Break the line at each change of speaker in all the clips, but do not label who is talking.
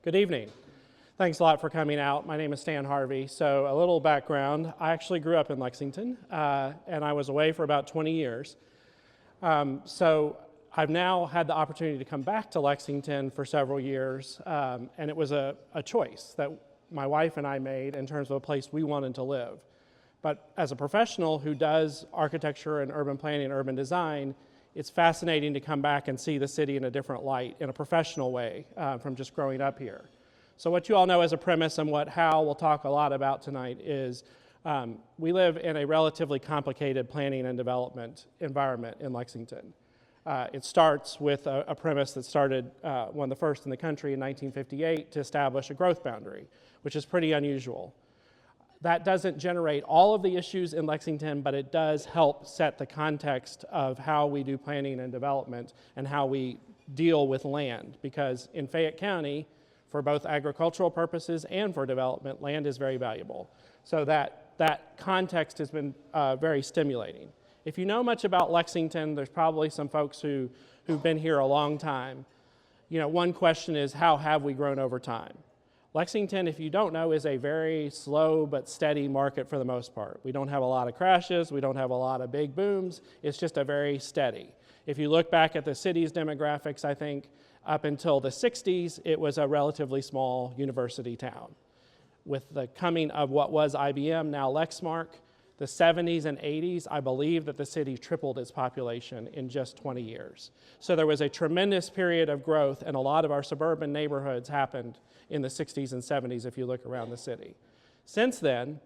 Good evening. Thanks a lot for coming out. My name is Stan Harvey. So a little background, I actually grew up in Lexington, and I was away for about 20 years. So I've now had the opportunity to come back to Lexington for several years, and it was a choice that my wife and I made in terms of a place we wanted to live. But as a professional who does architecture and urban planning and urban design, it's fascinating to come back and see the city in a different light, in a professional way, from just growing up here. So what you all know as a premise and what Hal will talk a lot about tonight is we live in a relatively complicated planning and development environment in Lexington. It starts with a premise that started one of the first in the country in 1958 to establish a growth boundary, which is pretty unusual. That doesn't generate all of the issues in Lexington, but it does help set the context of how we do planning and development and how we deal with land. Because in Fayette County, for both agricultural purposes and for development, land is very valuable. So that context has been very stimulating. If you know much about Lexington, there's probably some folks who've been here a long time. You know, one question is, how have we grown over time? Lexington, if you don't know, is a very slow but steady market for the most part. We don't have a lot of crashes, we don't have a lot of big booms, it's just a very steady. If you look back at the city's demographics, I think up until the 60s, it was a relatively small university town. With the coming of what was IBM, now Lexmark, the 70s and 80s, I believe that the city tripled its population in just 20 years. So there was a tremendous period of growth, and a lot of our suburban neighborhoods happened in the 60s and 70s if you look around the city. Since then,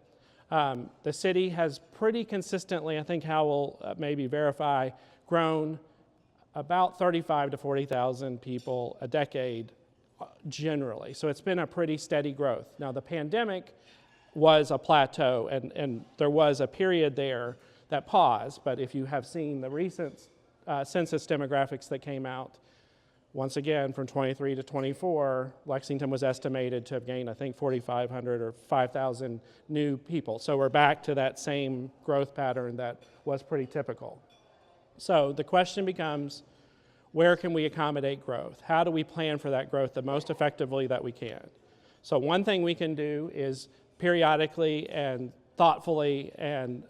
the city has pretty consistently, I think Hal will maybe verify, grown about 35 to 40,000 people a decade generally. So it's been a pretty steady growth. Now the pandemic was a plateau, and there was a period there that paused, but if you have seen the recent census demographics that came out, once again, from 23 to 24, Lexington was estimated to have gained, I think, 4,500 or 5,000 new people. So we're back to that same growth pattern that was pretty typical. So the question becomes, where can we accommodate growth? How do we plan for that growth the most effectively that we can? So one thing we can do is periodically and thoughtfully and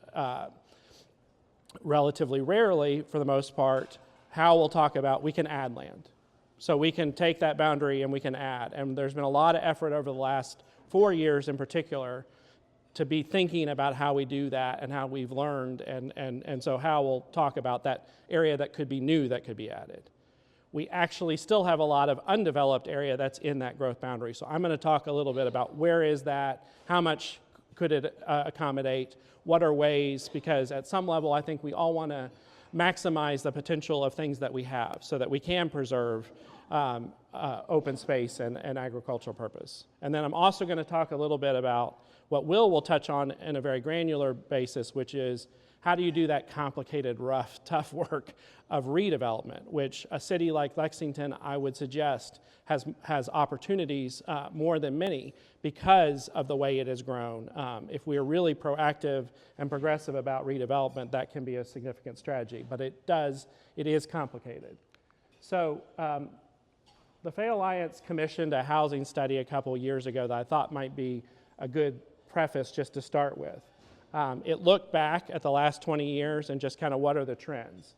relatively rarely, for the most part, Hal will talk about we can add land. So we can take that boundary and we can add. And there's been a lot of effort over the last 4 years in particular to be thinking about how we do that and how we've learned. And so Hal will talk about that area that could be new that could be added. We actually still have a lot of undeveloped area that's in that growth boundary. So I'm going to talk a little bit about where is that, how much could it accommodate, what are ways, because at some level I think we all want to maximize the potential of things that we have so that we can preserve open space and agricultural purpose. And then I'm also going to talk a little bit about what will touch on in a very granular basis, which is how do you do that complicated, rough, tough work of redevelopment, which a city like Lexington, I would suggest, has opportunities more than many because of the way it has grown. If we are really proactive and progressive about redevelopment, that can be a significant strategy, but it is complicated. So the Fayette Alliance commissioned a housing study a couple years ago that I thought might be a good preface just to start with. It looked back at the last 20 years and just kind of what are the trends.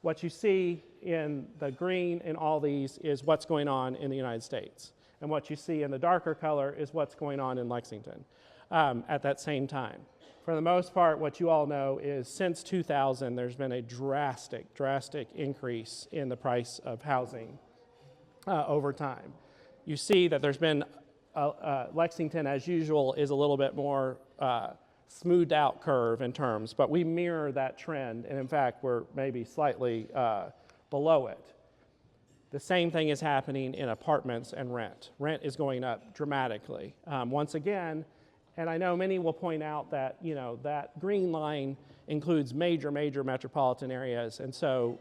What you see in the green in all these is what's going on in the United States. And what you see in the darker color is what's going on in Lexington at that same time. For the most part, what you all know is since 2000, there's been a drastic increase in the price of housing over time. You see that there's been, Lexington as usual is a little bit more smoothed out curve in terms, but we mirror that trend, and in fact, we're maybe slightly below it. The same thing is happening in apartments and rent. Rent is going up dramatically. Once again, and I know many will point out that, you know, that green line includes major metropolitan areas, and so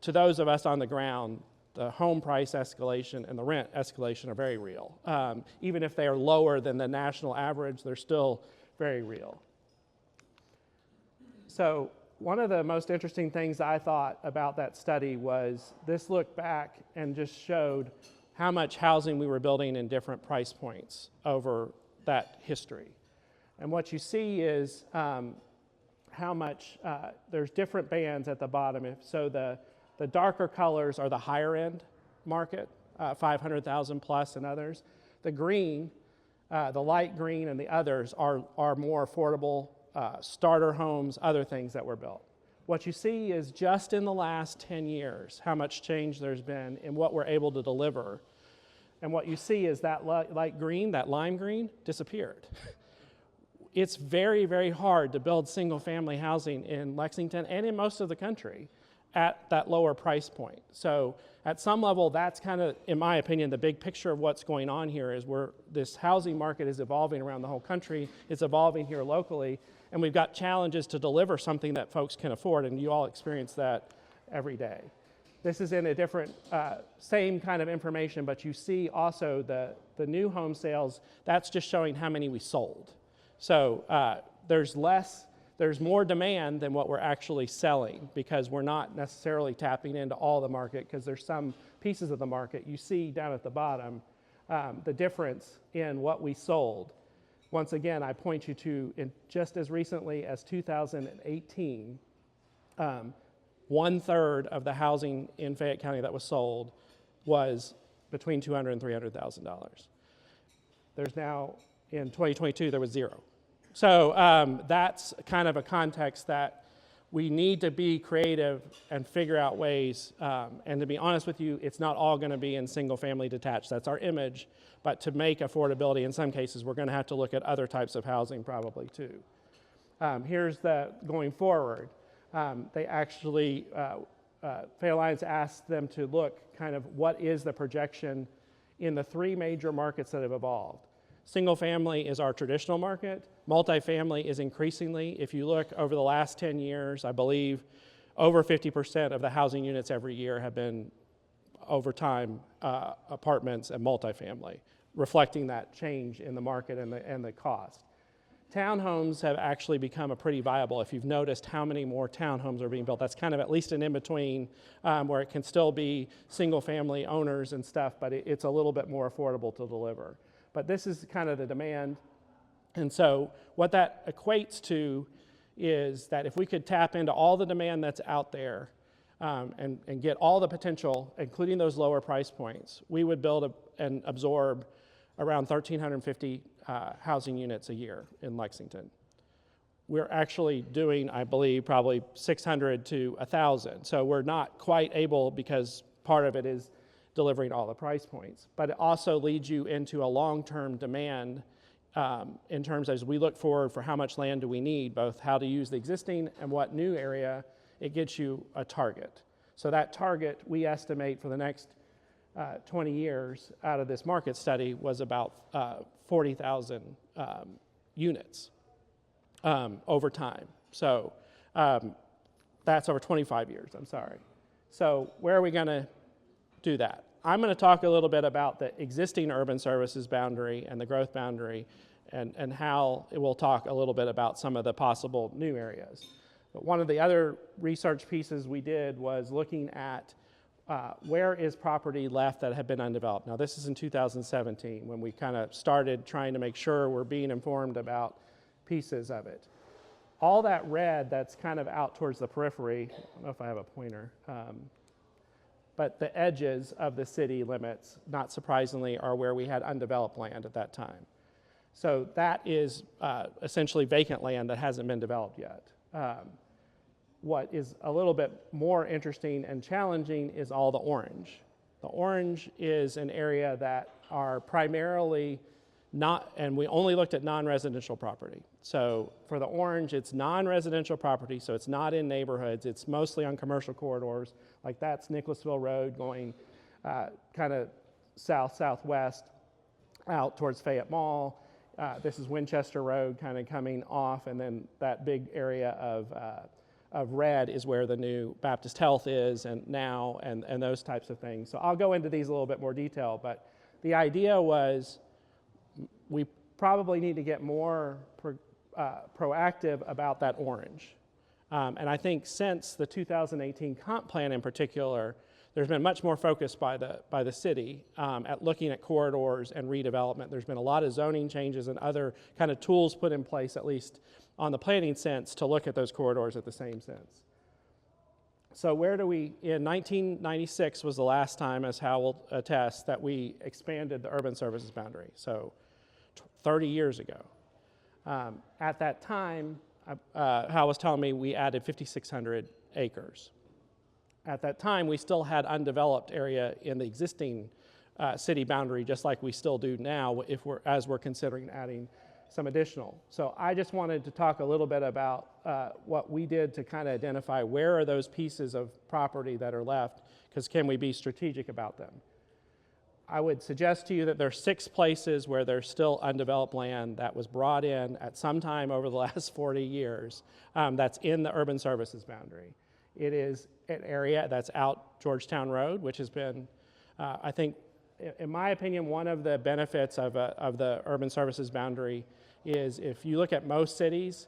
to those of us on the ground, the home price escalation and the rent escalation are very real. Even if they are lower than the national average, they're still very real. So one of the most interesting things I thought about that study was this looked back and just showed how much housing we were building in different price points over that history. And what you see is how much, there's different bands at the bottom. So the darker colors are the higher end market, 500,000 plus and others. The green, the light green and the others are more affordable starter homes, other things that were built. What you see is just in the last 10 years, how much change there's been in what we're able to deliver. And what you see is that light green, that lime green, disappeared. It's very, very hard to build single-family housing in Lexington and in most of the country at that lower price point. So at some level, that's kind of, in my opinion, the big picture of what's going on here is where this housing market is evolving around the whole country. It's evolving here locally, and we've got challenges to deliver something that folks can afford, and you all experience that every day. This is in a different, same kind of information, but you see also the new home sales, that's just showing how many we sold. So there's more demand than what we're actually selling because we're not necessarily tapping into all the market because there's some pieces of the market. You see down at the bottom the difference in what we sold. Once again, I point you to just as recently as 2018, 1/3 of the housing in Fayette County that was sold was between $200,000 and $300,000. There's now, in 2022, there was 0. So that's kind of a context that we need to be creative and figure out ways. And to be honest with you, it's not all going to be in single-family detached. That's our image. But to make affordability, in some cases, we're going to have to look at other types of housing probably too. Here's the going forward. They actually, Fayette Alliance asked them to look kind of what is the projection in the 3 major markets that have evolved. Single family is our traditional market. Multifamily is increasingly, if you look over the last 10 years, I believe over 50% of the housing units every year have been, over time, apartments and multifamily, reflecting that change in the market and the cost. Townhomes have actually become a pretty viable, if you've noticed how many more townhomes are being built, that's kind of at least an in-between where it can still be single-family owners and stuff, but it's a little bit more affordable to deliver. But this is kind of the demand. And so what that equates to is that if we could tap into all the demand that's out there and get all the potential, including those lower price points, we would build and absorb around 1,350 housing units a year in Lexington. We're actually doing, I believe, probably 600 to 1,000. So we're not quite able, because part of it is delivering all the price points. But it also leads you into a long-term demand in terms of, as we look forward for how much land do we need, both how to use the existing and what new area, it gets you a target. So that target, we estimate for the next 20 years out of this market study was about 40,000 units over time. So that's over 25 years, I'm sorry. So where are we going to do that? I'm going to talk a little bit about the existing urban services boundary and the growth boundary and how it will talk a little bit about some of the possible new areas. But one of the other research pieces we did was looking at where is property left that had been undeveloped. Now this is in 2017 when we kind of started trying to make sure we're being informed about pieces of it. All that red that's kind of out towards the periphery, I don't know if I have a pointer, but the edges of the city limits, not surprisingly, are where we had undeveloped land at that time. So that is essentially vacant land that hasn't been developed yet. What is a little bit more interesting and challenging is all the orange. The orange is an area that are primarily not, and we only looked at non-residential property. So for the orange, it's non-residential property, so it's not in neighborhoods, it's mostly on commercial corridors, like that's Nicholasville Road going kind of south-southwest out towards Fayette Mall. This is Winchester Road kind of coming off, and then that big area of red is where the new Baptist Health is and now, and those types of things. So I'll go into these a little bit more detail, but the idea was we probably need to get more proactive about that orange. And I think since the 2018 comp plan in particular, there's been much more focus by the city at looking at corridors and redevelopment. There's been a lot of zoning changes and other kind of tools put in place, at least on the planning sense, to look at those corridors at the same sense. So where do we, in 1996 was the last time, as Hal will attest, that we expanded the urban services boundary, so 30 years ago. At that time, Hal was telling me we added 5,600 acres. At that time, we still had undeveloped area in the existing city boundary, just like we still do now as we're considering adding some additional. So I just wanted to talk a little bit about what we did to kind of identify where are those pieces of property that are left, because can we be strategic about them? I would suggest to you that there are 6 places where there's still undeveloped land that was brought in at some time over the last 40 years that's in the urban services boundary. It is an area that's out Georgetown Road, which has been, I think, in my opinion, one of the benefits of the urban services boundary is if you look at most cities,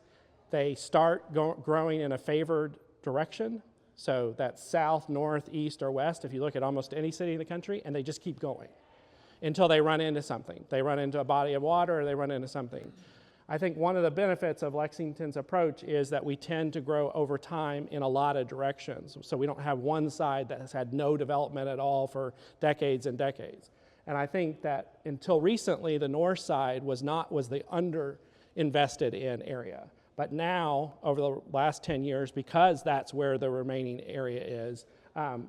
they start growing in a favored direction. So that's south, north, east, or west, if you look at almost any city in the country, and they just keep going until they run into something. They run into a body of water, or they run into something. I think one of the benefits of Lexington's approach is that we tend to grow over time in a lot of directions. So we don't have one side that has had no development at all for decades and decades. And I think that until recently, the north side was the under-invested in area. But now, over the last 10 years, because that's where the remaining area is,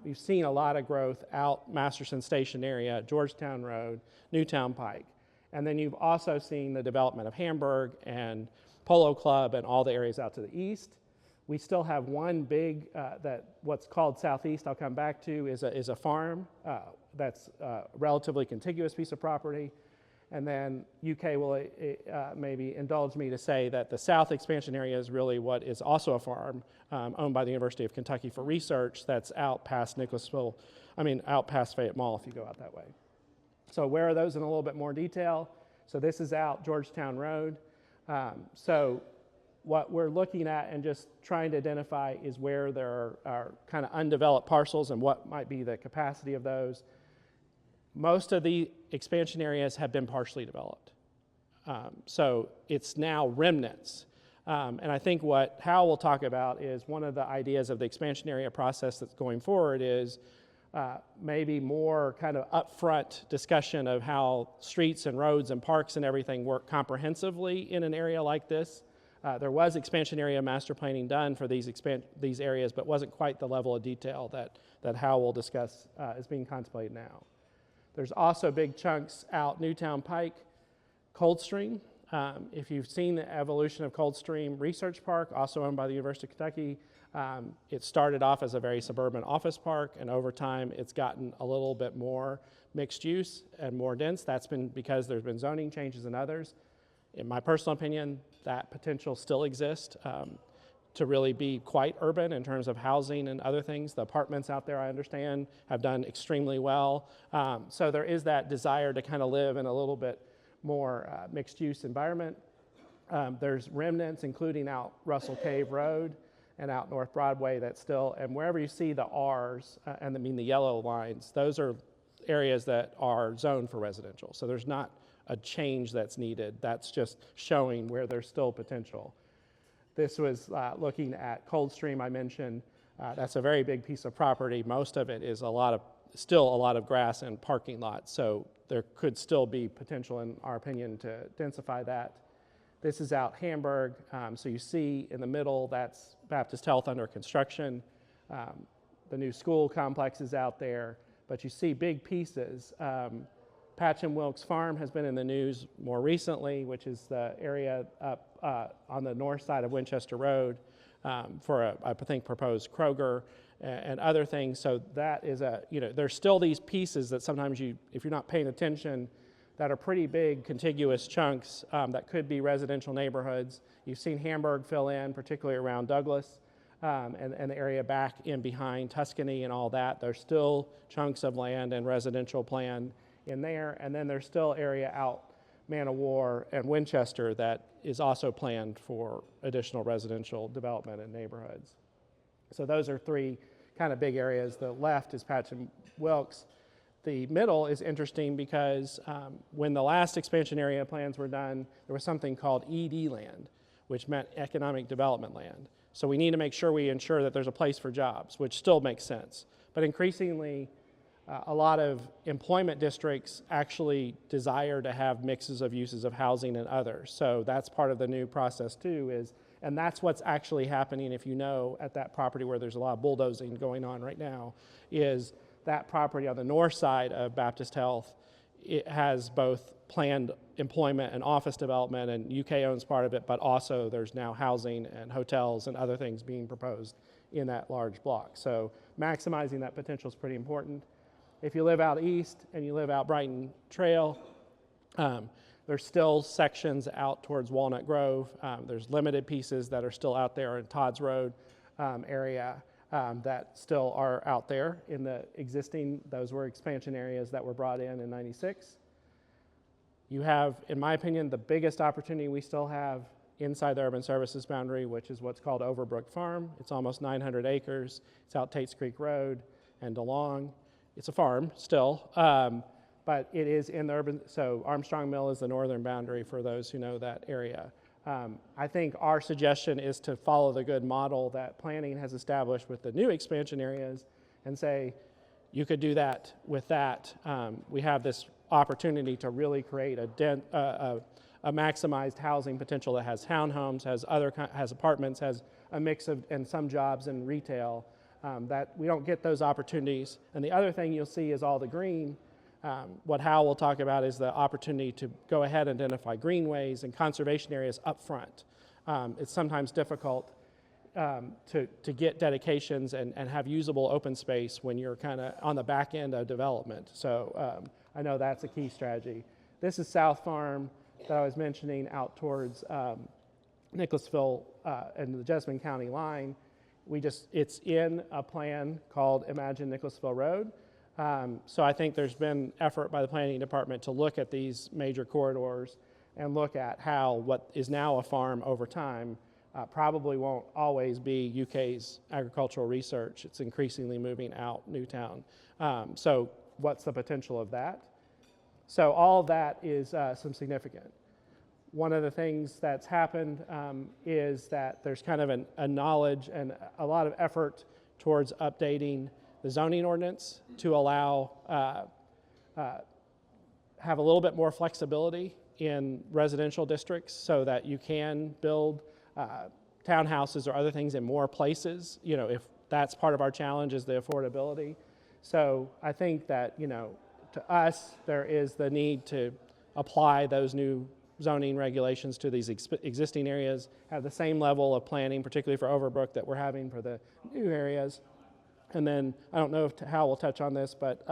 you've seen a lot of growth out Masterson Station area, Georgetown Road, Newtown Pike. And then you've also seen the development of Hamburg and Polo Club and all the areas out to the east. We still have one big, what's called Southeast, I'll come back to, is a farm that's a relatively contiguous piece of property. And then UK will maybe indulge me to say that the south expansion area is really what is also a farm owned by the University of Kentucky for research that's out past out past Fayette Mall if you go out that way. So where are those in a little bit more detail? So this is out Georgetown Road. So what we're looking at and just trying to identify is where there are kind of undeveloped parcels and what might be the capacity of those. Most of the expansion areas have been partially developed. So it's now remnants. And I think what Hal will talk about is one of the ideas of the expansion area process that's going forward is maybe more kind of upfront discussion of how streets and roads and parks and everything work comprehensively in an area like this. There was expansion area master planning done for these areas, but wasn't quite the level of detail that Hal will discuss is being contemplated now. There's also big chunks out Newtown Pike, Coldstream. If you've seen the evolution of Coldstream Research Park, also owned by the University of Kentucky, it started off as a very suburban office park, and over time it's gotten a little bit more mixed use and more dense. That's been because there's been zoning changes and others. In my personal opinion, that potential still exists to really be quite urban in terms of housing and other things. The apartments out there, I understand, have done extremely well. So there is that desire to kind of live in a little bit more mixed-use environment. There's remnants, including out Russell Cave Road and out North Broadway that's still, and wherever you see the R's, and I mean the yellow lines, those are areas that are zoned for residential. So there's not a change that's needed. That's just showing where there's still potential. This was looking at Coldstream, I mentioned. That's a very big piece of property. Most of it is still a lot of grass and parking lots, so there could still be potential, in our opinion, to densify that. This is out Hamburg, so you see in the middle, that's Baptist Health under construction. The new school complex is out there, but you see big pieces. Patch and Wilkes Farm has been in the news more recently, which is the area up on the north side of Winchester Road for I think proposed Kroger and other things. So that is there's still these pieces that sometimes if you're not paying attention, that are pretty big contiguous chunks that could be residential neighborhoods. You've seen Hamburg fill in, particularly around Douglas and the area back in behind Tuscany and all that. There's still chunks of land and residential plan in there, and then there's still area out Man o' War and Winchester that is also planned for additional residential development in neighborhoods. So those are three kind of big areas. The left is Patch and Wilkes. The middle is interesting because when the last expansion area plans were done, there was something called ED land, which meant economic development land. So we need to make sure we ensure that there's a place for jobs, which still makes sense. But increasingly, a lot of employment districts actually desire to have mixes of uses of housing and others. So that's part of the new process too, and that's what's actually happening, if you know, at that property where there's a lot of bulldozing going on right now, is that property on the north side of Baptist Health, it has both planned employment and office development, and UK owns part of it, but also there's now housing and hotels and other things being proposed in that large block. So maximizing that potential is pretty important. If you live out east and you live out Brighton Trail, there's still sections out towards Walnut Grove. There's limited pieces that are still out there in Todd's Road area that still are out there in the existing. Those were expansion areas that were brought in 96. You have, in my opinion, the biggest opportunity we still have inside the urban services boundary, which is what's called Overbrook Farm. It's almost 900 acres. It's out Tates Creek Road and DeLong. It's a farm still, but it is in the urban, so Armstrong Mill is the northern boundary for those who know that area. I think our suggestion is to follow the good model that planning has established with the new expansion areas and say, you could do that with that. We have this opportunity to really create a maximized housing potential that has townhomes, has apartments, has a mix of, and some jobs and retail. That we don't get those opportunities. And the other thing you'll see is all the green. What Hal will talk about is the opportunity to go ahead and identify greenways and conservation areas up front. It's sometimes difficult to get dedications and have usable open space when you're kind of on the back end of development. So I know that's a key strategy. This is South Farm that I was mentioning out towards Nicholasville and the Jessamine County line. It's in a plan called Imagine Nicholasville Road. So I think there's been effort by the planning department to look at these major corridors and look at how what is now a farm over time probably won't always be UK's agricultural research. It's increasingly moving out Newtown. So what's the potential of that? So all of that is some significant. One of the things that's happened is that there's kind of a knowledge and a lot of effort towards updating the zoning ordinance to allow, have a little bit more flexibility in residential districts so that you can build townhouses or other things in more places, you know, if that's part of our challenge is the affordability. So I think that, you know, to us, there is the need to apply those new zoning regulations to these existing areas, have the same level of planning, particularly for Overbrook, that we're having for the new areas. And then, I don't know if Hal will touch on this, but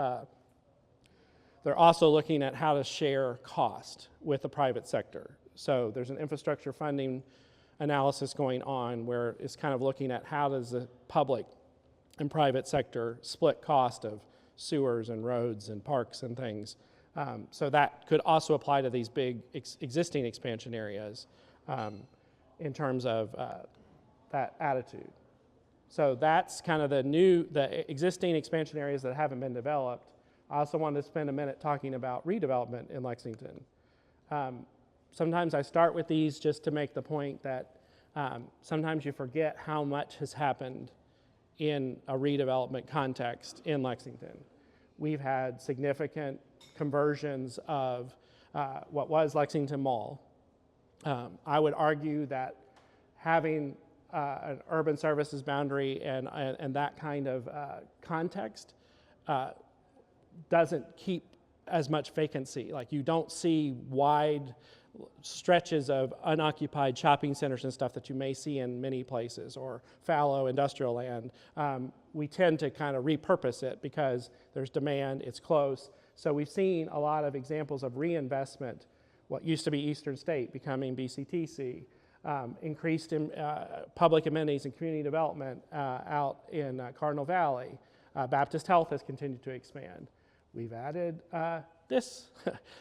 they're also looking at how to share cost with the private sector. So there's an infrastructure funding analysis going on where it's kind of looking at how does the public and private sector split cost of sewers and roads and parks and things. So that could also apply to these big existing expansion areas in terms of that attitude. So that's kind of the existing expansion areas that haven't been developed. I also wanted to spend a minute talking about redevelopment in Lexington. Sometimes I start with these just to make the point that sometimes you forget how much has happened in a redevelopment context in Lexington. We've had significant conversions of what was Lexington Mall. I would argue that having an urban services boundary and that kind of context doesn't keep as much vacancy. Like you don't see wide stretches of unoccupied shopping centers and stuff that you may see in many places, or fallow industrial land. We tend to kind of repurpose it because there's demand, it's close. So we've seen a lot of examples of reinvestment, what used to be Eastern State becoming BCTC, increased in, public amenities and community development out in Cardinal Valley. Baptist Health has continued to expand. We've added this.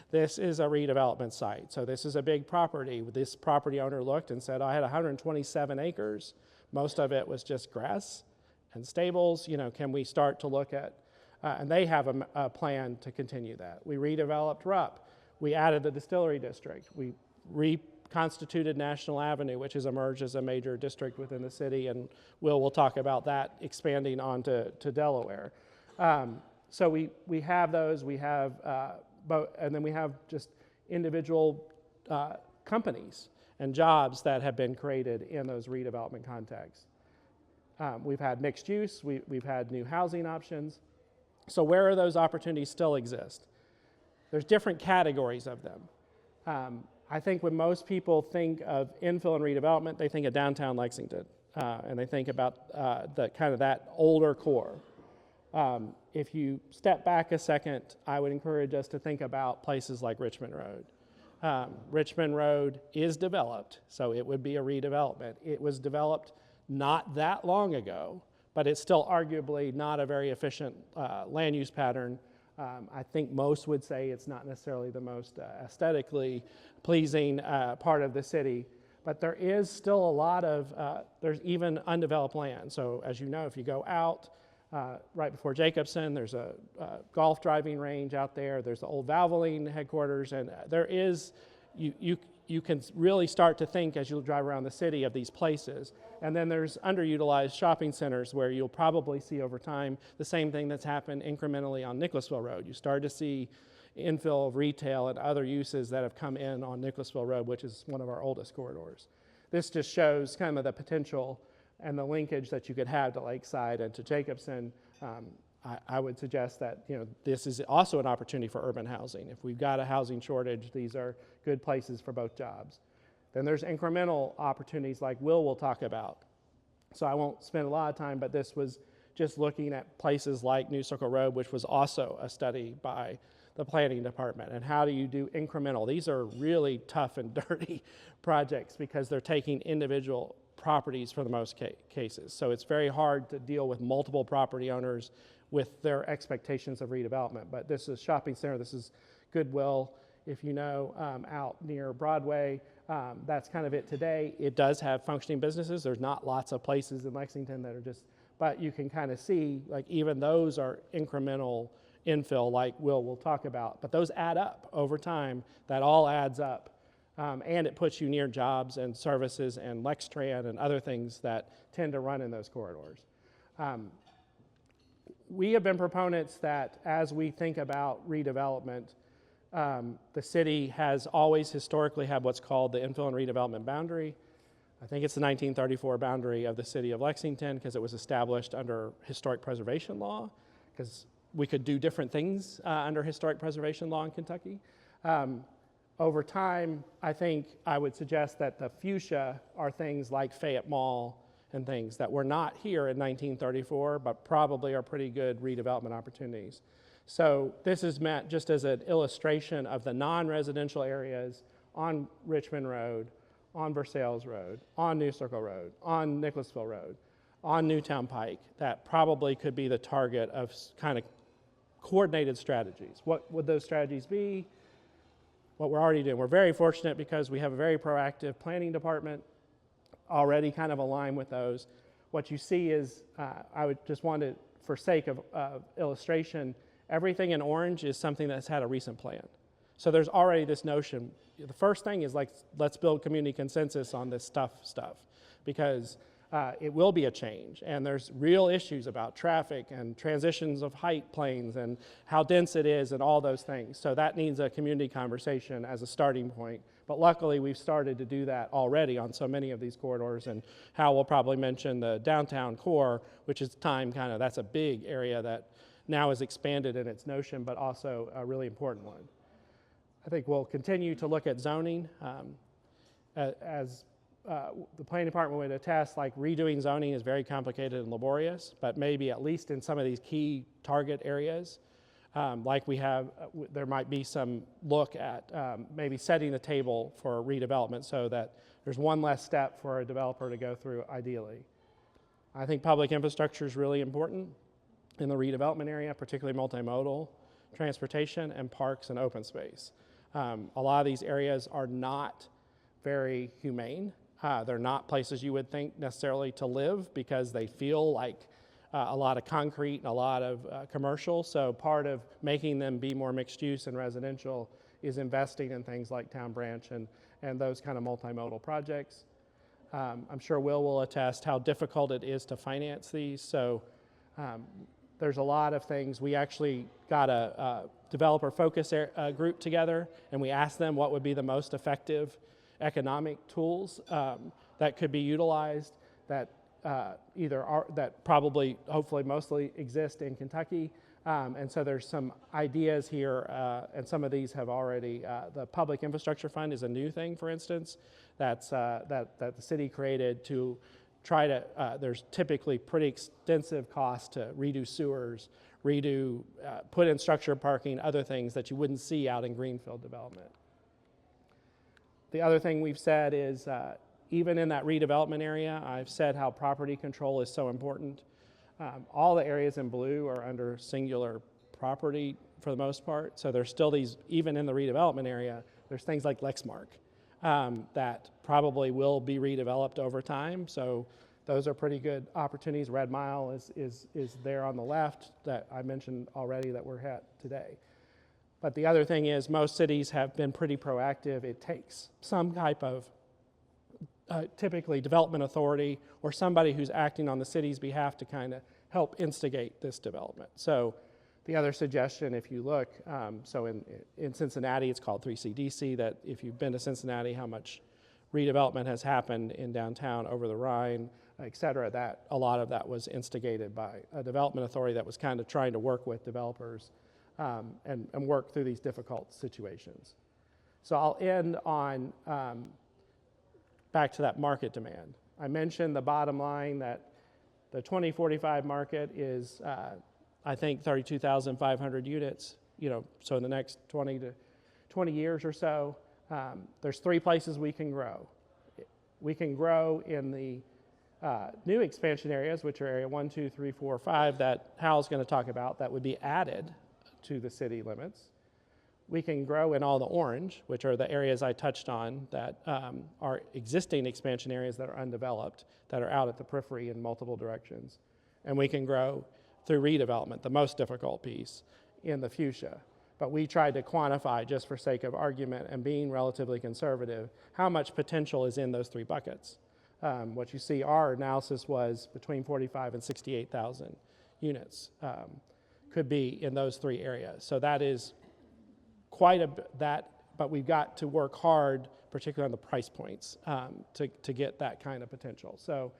This is a redevelopment site. So this is a big property. This property owner looked and said, I had 127 acres. Most of it was just grass. and stables, can we start to look at, and they have a plan to continue that. We redeveloped Rupp. We added the distillery district. We reconstituted National Avenue, which has emerged as a major district within the city, and we'll talk about that expanding onto Delaware. So we have those. We have both, and then we have just individual companies and jobs that have been created in those redevelopment contexts. We've had mixed use. We've had new housing options. So where are those opportunities still exist? There's different categories of them. I think when most people think of infill and redevelopment, they think of downtown Lexington, and they think about the kind of that older core. If you step back a second, I would encourage us to think about places like Richmond Road. Richmond Road is developed, so it would be a redevelopment. It was developed not that long ago, but it's still arguably not a very efficient land use pattern. I think most would say it's not necessarily the most aesthetically pleasing part of the city, but there is still a lot of, there's even undeveloped land. So as you know, if you go out right before Jacobson, there's a golf driving range out there. There's the old Valvoline headquarters, and there is, you can really start to think as you drive around the city of these places. And then there's underutilized shopping centers where you'll probably see over time the same thing that's happened incrementally on Nicholasville Road. You start to see infill retail and other uses that have come in on Nicholasville Road, which is one of our oldest corridors. This just shows kind of the potential and the linkage that you could have to Lakeside and to Jacobson. I would suggest that this is also an opportunity for urban housing. If we've got a housing shortage, these are good places for both jobs. Then there's incremental opportunities like we'll talk about. So I won't spend a lot of time, but this was just looking at places like New Circle Road, which was also a study by the planning department. And how do you do incremental? These are really tough and dirty projects because they're taking individual properties for the most cases. So it's very hard to deal with multiple property owners with their expectations of redevelopment. But this is shopping center, this is Goodwill, if you know, out near Broadway. That's kind of it today. It does have functioning businesses. There's not lots of places in Lexington that are just, but you can kind of see like even those are incremental infill like we'll talk about. But those add up over time. That all adds up. And it puts you near jobs and services and Lextran and other things that tend to run in those corridors. We have been proponents that as we think about redevelopment, the city has always historically had what's called the infill and redevelopment boundary. I think it's the 1934 boundary of the city of Lexington because it was established under historic preservation law because we could do different things under historic preservation law in Kentucky. Over time, I think I would suggest that the fuchsia are things like Fayette Mall and things that were not here in 1934, but probably are pretty good redevelopment opportunities. So this is meant just as an illustration of the non-residential areas on Richmond Road, on Versailles Road, on New Circle Road, on Nicholasville Road, on Newtown Pike, that probably could be the target of kind of coordinated strategies. What would those strategies be? What we're already doing. We're very fortunate because we have a very proactive planning department already kind of aligned with those. What you see is, I would just want to, for sake of illustration, everything in orange is something that's had a recent plan. So there's already this notion. The first thing is like, let's build community consensus on this stuff, because it will be a change. And there's real issues about traffic and transitions of height planes and how dense it is and all those things. So that needs a community conversation as a starting point. But luckily, we've started to do that already on so many of these corridors. And Hal will probably mention the downtown core, which is that's a big area that now is expanded in its notion, but also a really important one. I think we'll continue to look at zoning. As the planning department would attest, like redoing zoning is very complicated and laborious, but maybe at least in some of these key target areas, like we have, there might be some look at maybe setting the table for redevelopment so that there's one less step for a developer to go through ideally. I think public infrastructure is really important in the redevelopment area, particularly multimodal transportation and parks and open space. A lot of these areas are not very humane. They're not places you would think necessarily to live because they feel like a lot of concrete and a lot of commercial. So part of making them be more mixed use and residential is investing in things like Town Branch and those kind of multimodal projects. I'm sure will attest how difficult it is to finance these. So there's a lot of things. We actually got a developer focus group together, and we asked them what would be the most effective economic tools that could be utilized that that probably, hopefully, mostly exist in Kentucky. And so there's some ideas here, and some of these have already, the Public Infrastructure Fund is a new thing, for instance, that the city created to try to, there's typically pretty extensive costs to redo sewers, put in structured parking, other things that you wouldn't see out in greenfield development. The other thing we've said is, even in that redevelopment area, I've said how property control is so important. All the areas in blue are under singular property for the most part. So there's still these, even in the redevelopment area, there's things like Lexmark that probably will be redeveloped over time. So those are pretty good opportunities. Red Mile is there on the left that I mentioned already that we're at today. But the other thing is most cities have been pretty proactive. It takes some type of typically development authority or somebody who's acting on the city's behalf to kind of help instigate this development. So the other suggestion, if you look, so in Cincinnati, it's called 3CDC, that if you've been to Cincinnati, how much redevelopment has happened in downtown over the Rhine, et cetera, that a lot of that was instigated by a development authority that was kind of trying to work with developers and work through these difficult situations. So I'll end on back to that market demand. I mentioned the bottom line that the 2045 market is, I think, 32,500 units. So in the next 20 years or so, there's three places we can grow. We can grow in the new expansion areas, which are area 1, 2, 3, 4, 5, that Hal's going to talk about, that would be added to the city limits. We can grow in all the orange, which are the areas I touched on that are existing expansion areas that are undeveloped, that are out at the periphery in multiple directions. And we can grow through redevelopment, the most difficult piece, in the fuchsia. But we tried to quantify, just for sake of argument and being relatively conservative, how much potential is in those three buckets. What you see, our analysis was between 45 and 68,000 units could be in those three areas. So that is quite a bit, but we've got to work hard, particularly on the price points, to get that kind of potential. So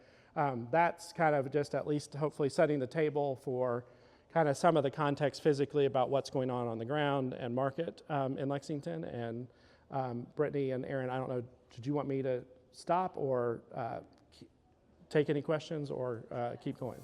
that's kind of just at least hopefully setting the table for kind of some of the context physically about what's going on the ground and market in Lexington. And Brittany and Aaron, I don't know, did you want me to stop or take any questions or keep going?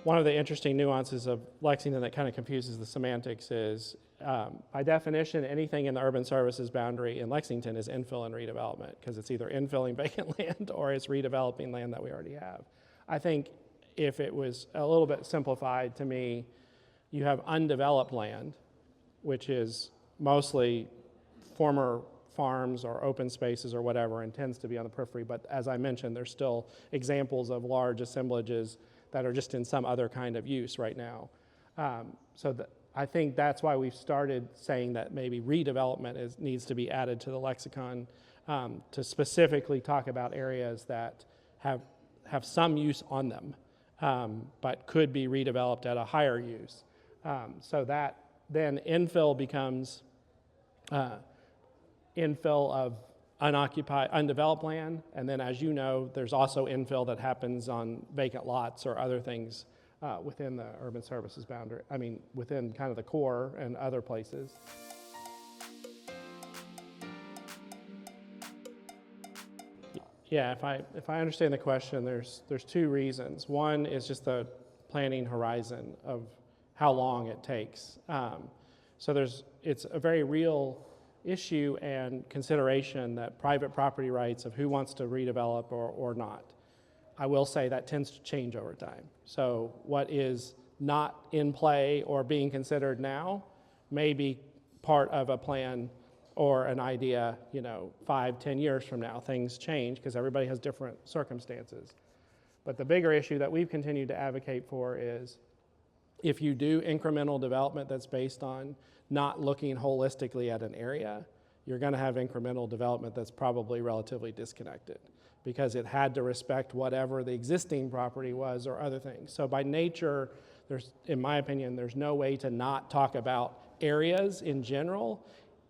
One of the interesting nuances of Lexington that kind of confuses the semantics is, by definition, anything in the urban services boundary in Lexington is infill and redevelopment, because it's either infilling vacant land or it's redeveloping land that we already have. I think if it was a little bit simplified to me, you have undeveloped land, which is mostly former farms or open spaces or whatever, and tends to be on the periphery. But as I mentioned, there's still examples of large assemblages that are just in some other kind of use right now. I think that's why we've started saying that maybe redevelopment needs to be added to the lexicon to specifically talk about areas that have some use on them, but could be redeveloped at a higher use. So that then infill becomes infill of undeveloped land, and then, as you know, there's also infill that happens on vacant lots or other things within the urban services boundary, within kind of the core and other places. Yeah, if I understand the question, there's two reasons. One is just the planning horizon of how long it takes. So it's a very real issue and consideration that private property rights of who wants to redevelop or not. I will say that tends to change over time. So what is not in play or being considered now may be part of a plan or an idea, 5, 10 years from now. Things change because everybody has different circumstances. But the bigger issue that we've continued to advocate for is if you do incremental development that's based on not looking holistically at an area, you're going to have incremental development that's probably relatively disconnected because it had to respect whatever the existing property was or other things. So by nature, in my opinion, there's no way to not talk about areas in general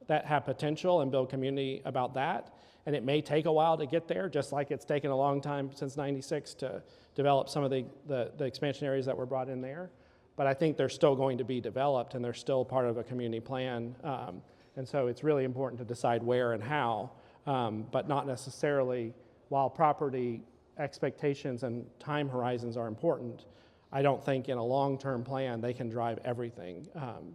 that have potential and build community about that. And it may take a while to get there, just like it's taken a long time since '96 to develop some of the expansion areas that were brought in there. But I think they're still going to be developed and they're still part of a community plan. And so it's really important to decide where and how, but not necessarily, while property expectations and time horizons are important, I don't think in a long-term plan they can drive everything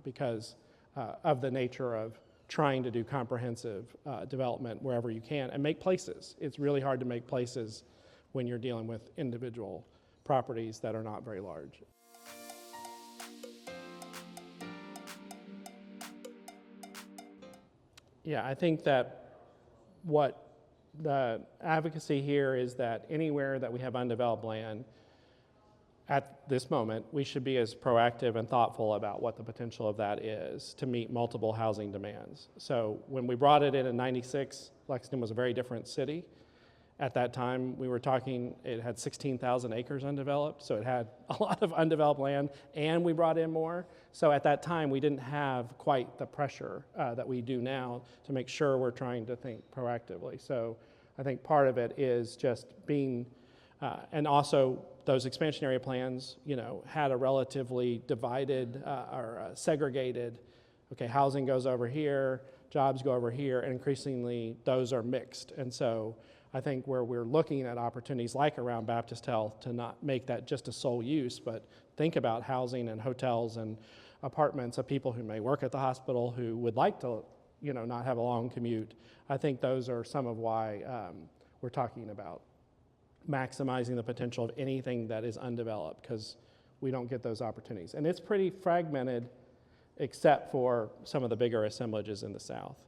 because of the nature of trying to do comprehensive development wherever you can and make places. It's really hard to make places when you're dealing with individual properties that are not very large. Yeah, I think that what the advocacy here is that anywhere that we have undeveloped land, at this moment, we should be as proactive and thoughtful about what the potential of that is to meet multiple housing demands. So when we brought it in '96, Lexington was a very different city. At that time, we were talking, it had 16,000 acres undeveloped, so it had a lot of undeveloped land, and we brought in more. So at that time, we didn't have quite the pressure that we do now to make sure we're trying to think proactively. So I think part of it is just being, and also those expansion area plans, had a relatively divided or segregated, okay, housing goes over here, jobs go over here, and increasingly those are mixed. And so I think where we're looking at opportunities like around Baptist Health to not make that just a sole use, but think about housing and hotels and apartments of people who may work at the hospital who would like to, not have a long commute. I think those are some of why we're talking about maximizing the potential of anything that is undeveloped because we don't get those opportunities. And it's pretty fragmented except for some of the bigger assemblages in the South.